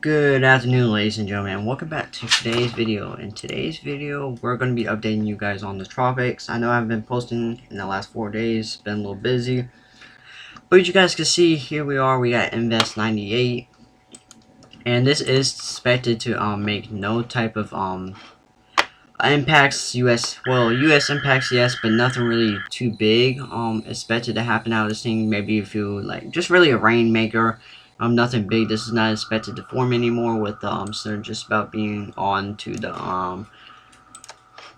Good afternoon, ladies and gentlemen, and welcome back to today's video. In today's video, welcome back to today's video. In today's video, we're going to be updating you guys on the tropics. I know I've been posting in the last 4 days, been a little busy, but you guys can see here we are. We got Invest 98, and this is expected to make no type of impacts. U.S. impacts, yes, but nothing really too big expected to happen out of this thing. Maybe if you like, just really a rainmaker. Nothing big. This is not expected to form anymore with center just about being on to the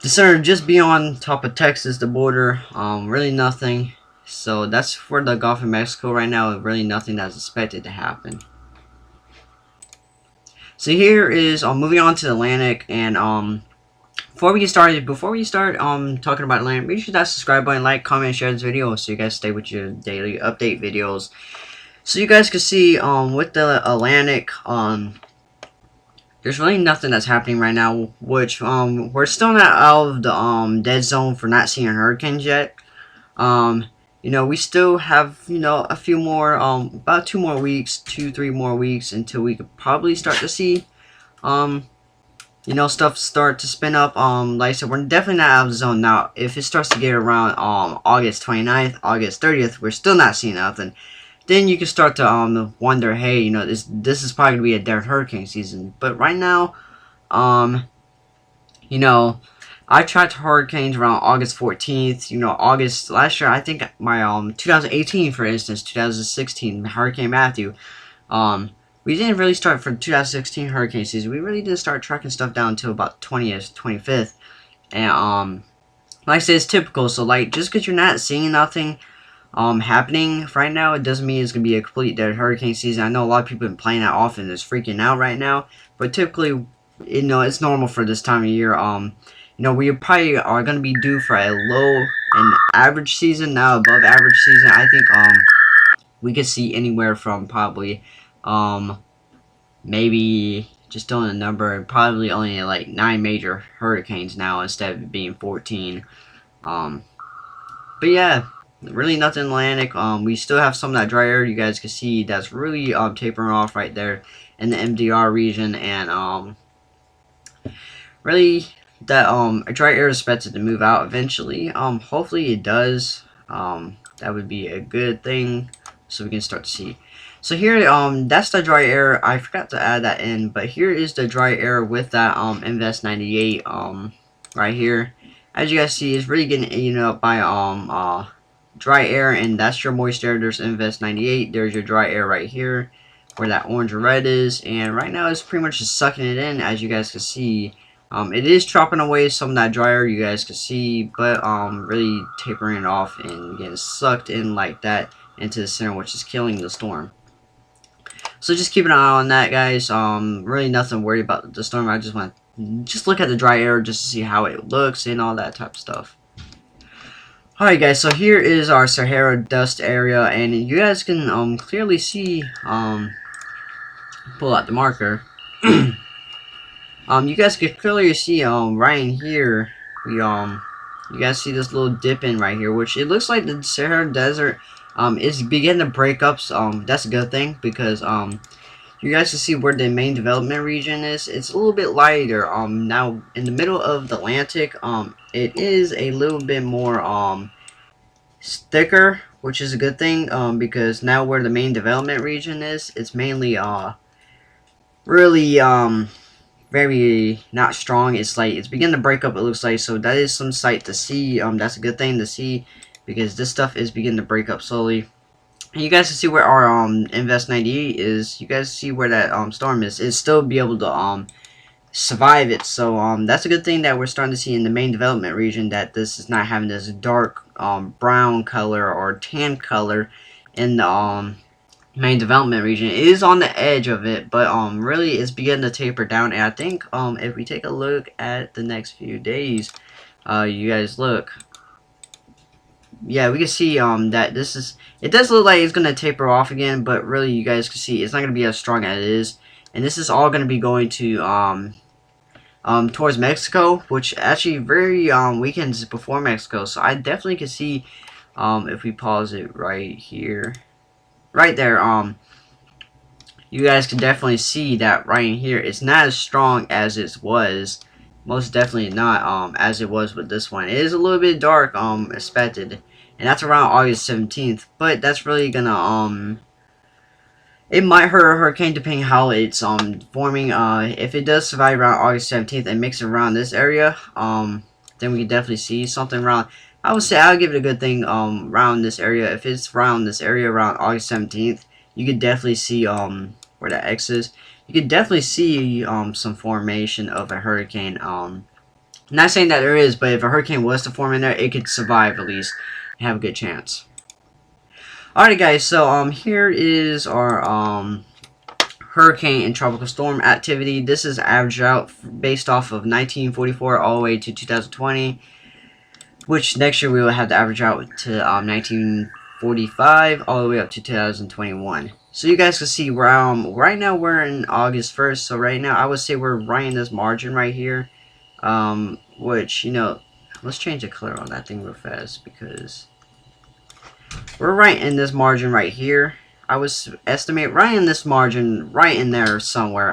center just be on top of Texas, the border. Really nothing. So that's for the Gulf of Mexico right now. Really nothing that's expected to happen. So here is moving on to the Atlantic, and before we start talking about Atlantic, make sure that subscribe button, like, comment, share this video so you guys stay with your daily update videos. So you guys can see with the Atlantic, there's really nothing that's happening right now, which we're still not out of the dead zone for not seeing hurricanes yet. You know, we still have, you know, a few more, about 2 more weeks, 2-3 more weeks until we could probably start to see you know, stuff start to spin up. Like I said, we're definitely not out of the zone now. If it starts to get around August 29th, August 30th, we're still not seeing nothing. Then you can start to wonder, hey, you know, this is probably gonna be a dead hurricane season. But right now, you know, I tracked hurricanes around August 14th. You know, August last year, I think my 2018, for instance, 2016 Hurricane Matthew. We didn't really start for 2016 hurricane season. We really didn't start tracking stuff down until about 20th, 25th, and like I said, it's typical. So like, just because you're not seeing nothing happening right now, it doesn't mean it's gonna be a complete dead hurricane season. I know a lot of people have been playing that off and is freaking out right now, but typically, you know, it's normal for this time of year. You know, we probably are gonna be due for a low and average season. Now above average season, I think we could see anywhere from probably maybe, just throwing a number, probably only like 9 major hurricanes now instead of being 14. But yeah, really nothing Atlantic. We still have some of that dry air you guys can see that's really tapering off right there in the MDR region, and really that dry air is expected to move out eventually. Hopefully it does. That would be a good thing, so we can start to see. So here, that's the dry air. I forgot to add that in, but here is the dry air with that Invest 98 right here. As you guys see, it's really getting eaten up by dry air, and that's your moist air. There's Invest 98. There's your dry air right here, where that orange or red is, and right now it's pretty much just sucking it in, as you guys can see. It is chopping away some of that dry air, you guys can see, but really tapering it off and getting sucked in like that into the center, which is killing the storm. So just keep an eye on that, guys. Really nothing worried about the storm. I just want to look at the dry air just to see how it looks and all that type of stuff. Alright, guys, so here is our Sahara Dust area, and you guys can clearly see, pull out the marker. You guys can clearly see right in here, we you guys see this little dip in right here, which it looks like the Sahara Desert is beginning to break up. That's a good thing, because you guys can see where the main development region is. It's a little bit lighter. Now in the middle of the Atlantic, it is a little bit more thicker, which is a good thing, because now where the main development region is, it's mainly really very not strong. It's like it's beginning to break up, it looks like. So that is some sight to see. That's a good thing to see, because this stuff is beginning to break up slowly. And you guys can see where our Invest 98 is. You guys see where that storm is. It's still be able to survive it. So that's a good thing that we're starting to see in the main development region, that this is not having this dark brown color or tan color in the main development region. It is on the edge of it, but really it's beginning to taper down. And I think if we take a look at the next few days, you guys look. Yeah, we can see that this is, it does look like it's gonna taper off again, but really you guys can see it's not gonna be as strong as it is, and this is all gonna be going to towards Mexico, which actually very weekends before Mexico. So I definitely can see if we pause it right here, right there, you guys can definitely see that right in here. It's not as strong as it was. Most definitely not as it was with this one. It is a little bit dark expected, and that's around August 17th. But that's really gonna it might hurt a hurricane depending how it's forming. If it does survive around August 17th and makes it around this area, then we can definitely see something around. I would say I'll give it a good thing around this area. If it's around this area around August 17th, you could definitely see where that X is. You could definitely see some formation of a hurricane. Not saying that there is, but if a hurricane was to form in there, it could survive at least and have a good chance. Alright guys, so here is our hurricane and tropical storm activity. This is averaged out based off of 1944 all the way to 2020, which next year we will have to average out to 1945 all the way up to 2021. So you guys can see right now we're in August 1st, so right now I would say we're right in this margin right here, which, you know, let's change the color on that thing real fast because we're right in this margin right here. I would estimate right in this margin, right in there somewhere.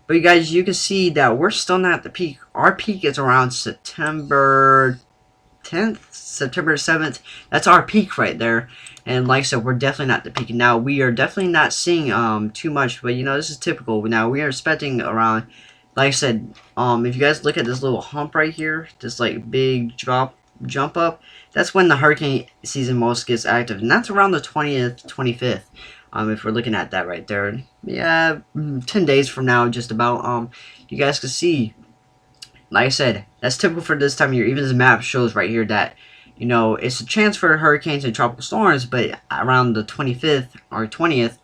But you guys, you can see that we're still not at the peak. Our peak is around September 10th, September 7th. That's our peak right there. And like I said, we're definitely not the peak. Now, we are definitely not seeing too much, but you know, this is typical. Now, we are expecting around, like I said, if you guys look at this little hump right here, this like big jump up, that's when the hurricane season most gets active, and that's around the 20th, 25th. If we're looking at that right there, yeah, 10 days from now, just about. You guys can see, like I said, that's typical for this time of year. Even this map shows right here that, you know, it's a chance for hurricanes and tropical storms, but around the 25th or 20th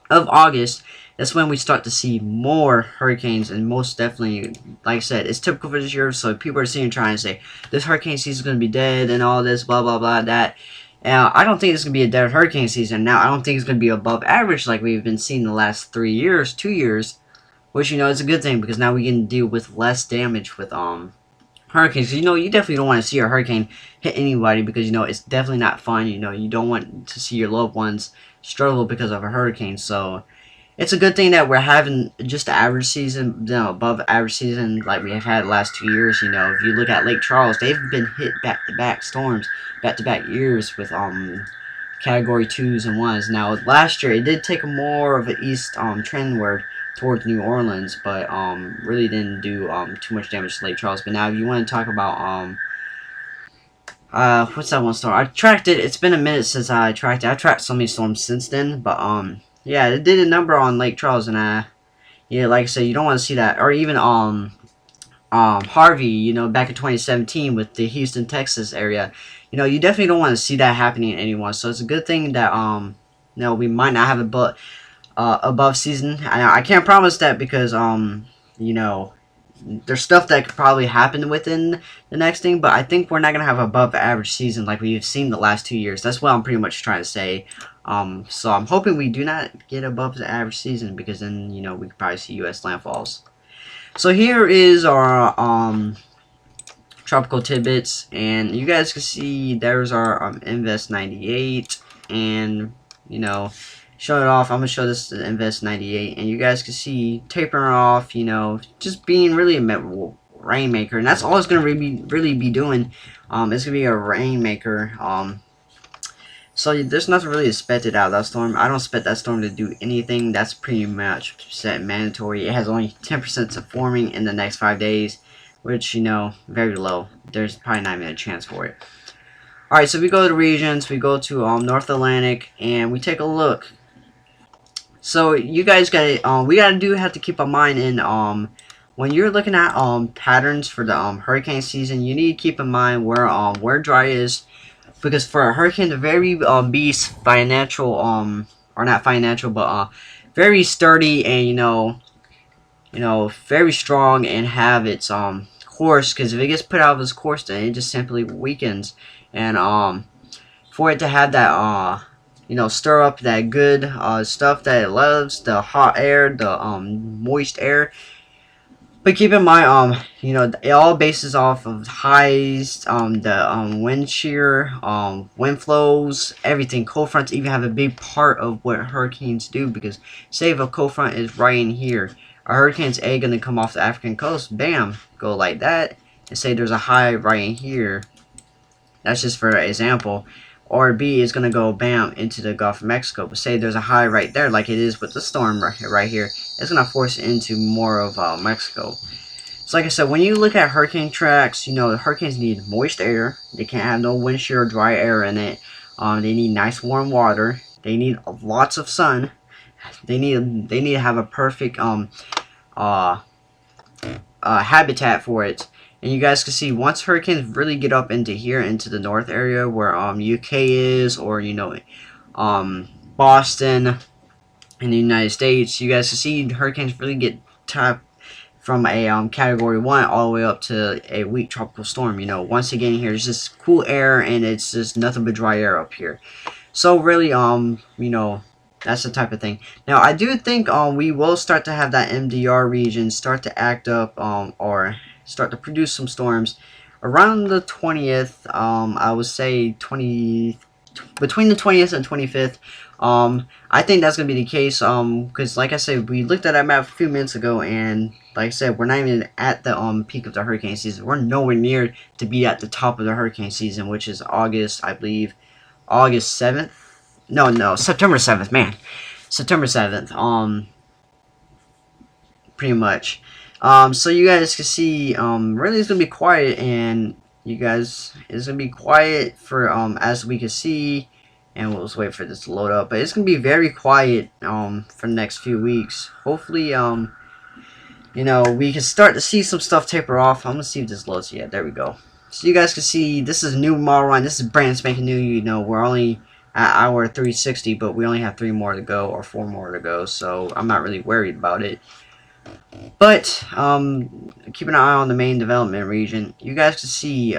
of August, that's when we start to see more hurricanes, and most definitely, like I said, it's typical for this year, so people are sitting trying to say, this hurricane season is going to be dead, and all this, blah, blah, blah, that. I don't think it's going to be a dead hurricane season. Now, I don't think it's going to be above average like we've been seeing the last 3 years, 2 years, which, you know, is a good thing, because now we can deal with less damage with, hurricanes. You know, you definitely don't want to see a hurricane hit anybody, because, you know, it's definitely not fun. You know, you don't want to see your loved ones struggle because of a hurricane, so it's a good thing that we're having just the average season, you know, above average season like we have had the last 2 years. You know, if you look at Lake Charles, they've been hit back-to-back storms, back-to-back years with category 2s and 1s. Now last year it did take more of an east trendward towards New Orleans, but really didn't do too much damage to Lake Charles. But now if you want to talk about what's that one storm? I tracked it. It's been a minute since I tracked it. I tracked so many storms since then, but yeah, it did a number on Lake Charles, and yeah, like I said, you don't want to see that. Or even Harvey, you know, back in 2017 with the Houston, Texas area, you know, you definitely don't want to see that happening to anyone. So it's a good thing that you know, we might not have it, but above season. I can't promise that because you know, there's stuff that could probably happen within the next thing, but I think we're not gonna have above average season like we've seen the last 2 years. That's what I'm pretty much trying to say. So I'm hoping we do not get above the average season, because then, you know, we could probably see U.S. landfalls. So here is our tropical tidbits, and you guys can see there's our Invest 98, and, you know, show it off. I'm gonna show this to Invest 98, and you guys can see tapering off, you know, just being really a rainmaker, and that's all it's gonna really be doing. It's gonna be a rainmaker. So there's nothing really expected out of that storm. I don't expect that storm to do anything. That's pretty much set mandatory. It has only 10% of forming in the next 5 days, which, you know, very low. There's probably not even a chance for it. Alright, so we go to the regions. We go to North Atlantic, and we take a look. So you guys got to we have to keep in mind in when you're looking at patterns for the hurricane season, you need to keep in mind where dry is. Because for a hurricane to very be financial, or not financial, but very sturdy and you know very strong and have its course. Because if it gets put out of its course, then it just simply weakens. And for it to have that you know, stir up that good stuff that it loves, the hot air, the moist air, But keep in mind, you know, it all bases off of highs, the wind shear, wind flows, everything. Cold fronts even have a big part of what hurricanes do, because say if a cold front is right in here, a hurricane's A gonna come off the African coast, bam, go like that, and say there's a high right in here. That's just for example. Or B is gonna go bam into the Gulf of Mexico. But say there's a high right there, like it is with the storm right here. It's gonna force it into more of Mexico. So like I said, when you look at hurricane tracks, you know, hurricanes need moist air. They can't have no wind shear or dry air in it. They need nice warm water. They need lots of sun. They need to have a perfect uh, habitat for it. And you guys can see once hurricanes really get up into here, into the north area where UK is, or you know, Boston in the United States, you guys can see hurricanes really get tapped from a category 1 all the way up to a weak tropical storm. You know, once again here, it's just cool air and it's just nothing but dry air up here. So really, you know, that's the type of thing. Now I do think we will start to have that MDR region start to act up, or start to produce some storms around the 20th. I would say between the 20th and 25th. I think that's gonna be the case. Because like I said, we looked at that map a few minutes ago, and like I said, we're not even at the peak of the hurricane season. We're nowhere near to be at the top of the hurricane season, which is August, I believe, August 7th. No, September 7th, man. September 7th. Pretty much. So you guys can see, really it's gonna be quiet, and you guys, it's gonna be quiet for as we can see, and we'll just wait for this to load up. But it's gonna be very quiet for the next few weeks. Hopefully, you know, we can start to see some stuff taper off. I'm gonna see if this loads yet. There we go. So you guys can see this is a new model line. This is brand spanking new. You know, we're only at hour 360, but we only have 3 more to go, or 4 more to go. So I'm not really worried about it. But keep an eye on the main development region. You guys can see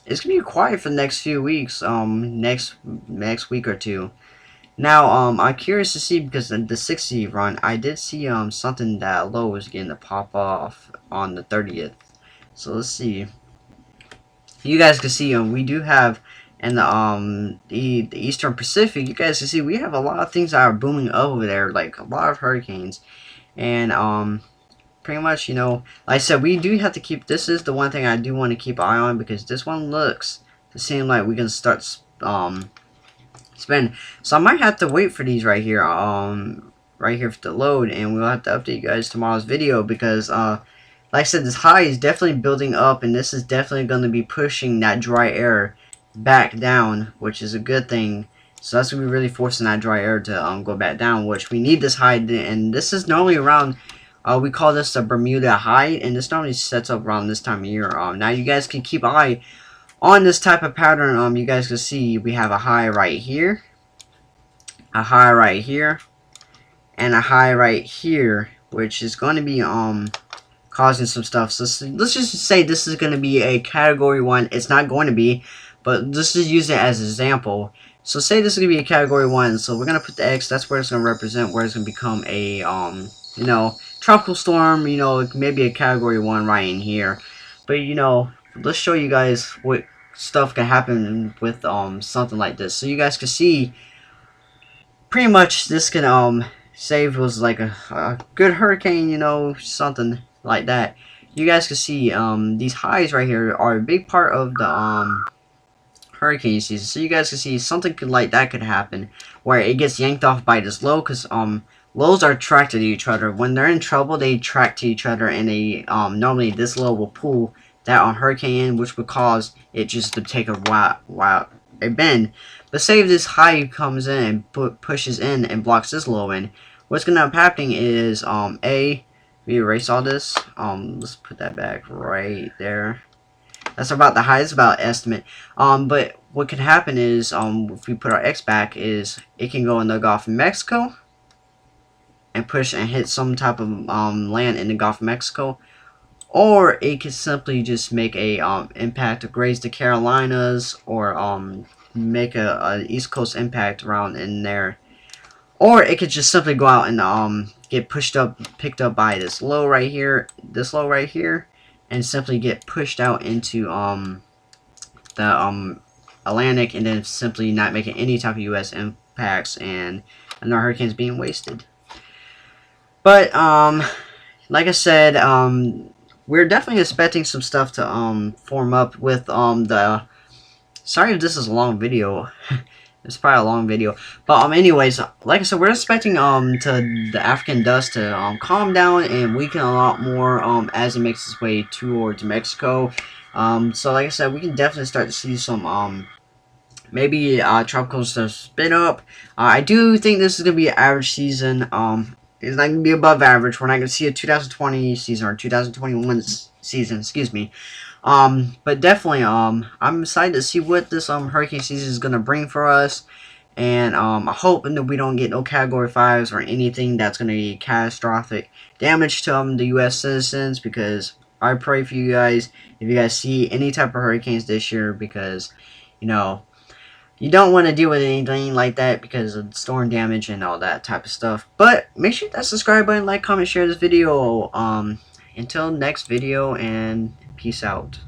it's gonna be quiet for the next few weeks. Next week or two. Now I'm curious to see, because the 60 run, I did see something that low was getting to pop off on the 30th. So let's see. You guys can see we do have, in the Eastern Pacific, you guys can see we have a lot of things that are booming over there, like a lot of hurricanes. And pretty much, you know, like I said, we do have to keep, this is the one thing I do want to keep an eye on, because this one looks to seem like we can start spending. So I might have to wait for these right here for the load, and we'll have to update you guys tomorrow's video, because like I said, this high is definitely building up, and this is definitely going to be pushing that dry air back down, which is a good thing. So that's going to be really forcing that dry air to go back down, which we need this high. And this is normally around, we call this the Bermuda high, and this normally sets up around this time of year. Now you guys can keep an eye on this type of pattern. You guys can see we have a high right here, a high right here, and a high right here, which is going to be causing some stuff. So let's just say this is going to be a category 1. It's not going to be, but let's just use it as an example. So say this is going to be a category 1, so we're going to put the X, that's where it's going to represent, where it's going to become a, you know, tropical storm, you know, maybe a category 1 right in here. But, you know, let's show you guys what stuff can happen with, something like this. So you guys can see, pretty much this can, say if it was like a good hurricane, you know, something like that. You guys can see, these highs right here are a big part of the, hurricane season. So you guys can see something like that could happen, where it gets yanked off by this low, because lows are attracted to each other. When they're in trouble, they attract to each other, and they normally this low will pull that on hurricane, which would cause it just to take a bend. But say if this high comes in and pushes in and blocks this low in, what's gonna end up happening is we erase all this. Let's put that back right there. That's about the highest about estimate. But what can happen is, if we put our X back, is it can go in the Gulf of Mexico and push and hit some type of land in the Gulf of Mexico, or it could simply just make a impact to graze the Carolinas, or make a East Coast impact around in there. or it could just simply go out and get picked up by this low right here, and simply get pushed out into the Atlantic, and then simply not making any type of U.S. impacts, and another hurricane's being wasted. But like I said, we're definitely expecting some stuff to form up with the. Sorry if this is a long video. It's probably a long video, but anyways, like I said, we're expecting to the African dust to calm down and weaken a lot more as it makes its way towards Mexico. So like I said, we can definitely start to see some maybe tropical stuff spin up. I do think this is gonna be an average season. It's not gonna be above average. We're not gonna see a 2020 season or 2021 season. Excuse me. But definitely, I'm excited to see what this hurricane season is gonna bring for us, and I'm hoping that we don't get no Category 5s or anything that's gonna be catastrophic damage to the U.S. citizens, because I pray for you guys if you guys see any type of hurricanes this year, because you know you don't want to deal with anything like that because of storm damage and all that type of stuff. But make sure that subscribe button, like, comment, share this video. Until next video, and peace out.